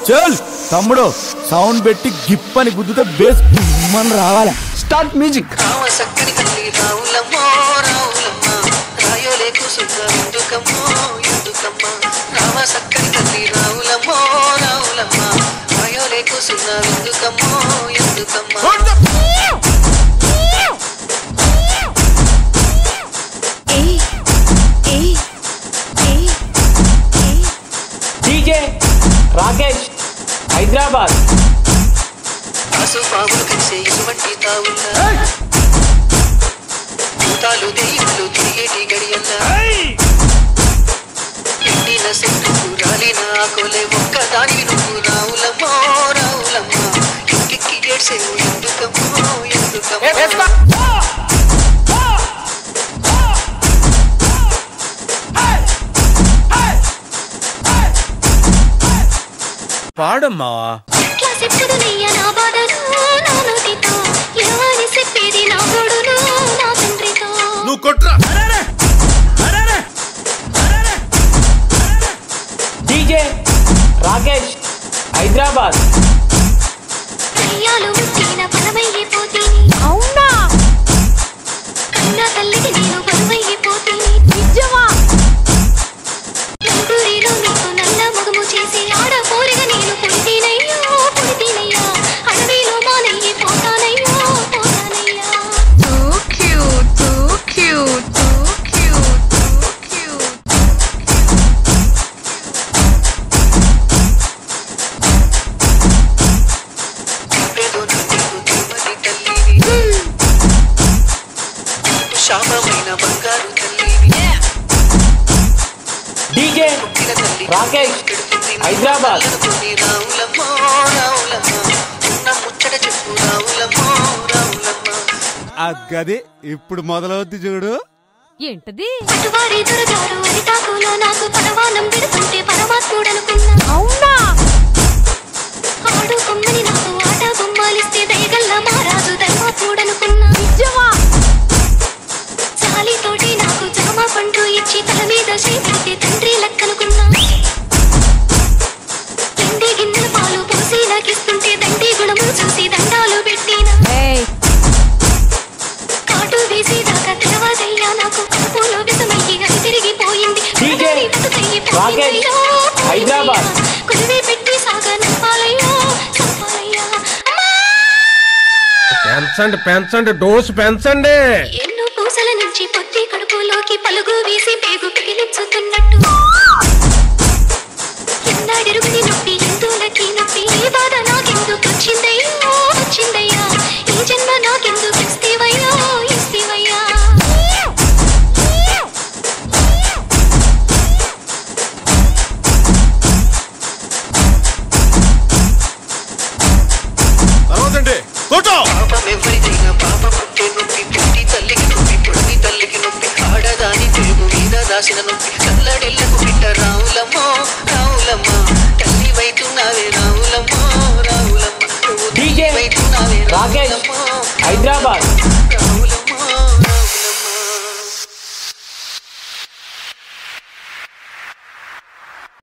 చల్ తమ్ముడు సౌండ్ పెట్టి గిప్పని గుద్దుతో బేస్ మన రావాలి. Start music. DJ Rakesh Hyderabad. తిరిగేటి గడియల్లా ఎండిన సెట్టు రాలిన కొలే ఒక్క దాని నువ్వు రావులమ్మో రావులమ్మ ఇంకెక్కి ఏడ్సేవు ఎందుకమ్మో ఎందుకమ్మో. పాడమ్మా. నువ్వు కొట్రా. డీజే రాకేష్ హైదరాబాద్. అవునా కన్నా తల్లికి నేను బరువైపోతుంది. నిజమా నీకు నల్ల మగము చేసి ఆడ పోరిగా నేను పుడితేనయ్యో పుడితేనయ్యా అడవిలో మానయ్యి పోతానయ్యో పోతానయ్యా. శాపమైన బంగారు తల్లివి. డీజే రాకేష్ హైదరాబాద్. రావులమ్మో రావులమ్మ ఉన్న ముచ్చట చెప్పు రావులమ్మో రావులమ్మ. అగ్గది ఇప్పుడు మొదలవుద్ది చూడు. ఏంటది? అటువారి దొరగారు అరిటాకులో నాకు పరవానం పెడుతుంటే పరమాత్ముడనుకున్నా. అవునా ఆడు కొమ్మని నాకు ఆట బొమ్మలిస్తే దయగల్ల మహారాజు ధర్మాత్ముడనుకున్నా. నిజమా చాలితోటి నాకు జామ పండు ఇచ్చి తల మీద చేపెడితే తండ్రి లెక్కనుకున్నా. ఎండి గిన్నెల పాలు పోసి నాకిస్తుంటే దండి గుణము చూసి దండాలు పెట్టినా. కాటు వేసి దాకా తెలవాదయ్యా నాకు కడుపులో విషమయ్యి అది తిరిగిపోయింది. హైదరాబాద్. కొలువే పెట్టి సాగా నప్పాలయ్యా చంపాలయ్యా. పెంచండి పెంచండి డోసు పెంచండి. ఎన్నో పూసల నుంచి పొత్తి కడుపులోకి పలుగు వేసి పేగు పిగిలించుతున్నట్టు ఎన్నాడెరుగుని నొప్పి ఎందులకి నొప్పి ఈ బాధ నాకెందుకు వచ్చిందయ్యో వచ్చిందయ్యా. ఈ జన్మ నాకెందుకు ఇస్తేవయ్యా ఇస్తేవయ్యా. పాపం ఎవరిదైనా పాప పుట్టే నొప్పి పుట్టి తల్లికి నొప్పి పుట్టి తల్లికి నొప్పి ఆడదాని తెలుగు మీద దాసిన నొప్పి కల్లడెల్లకు బిడ్డ రావులమ్మో రావులమ్మ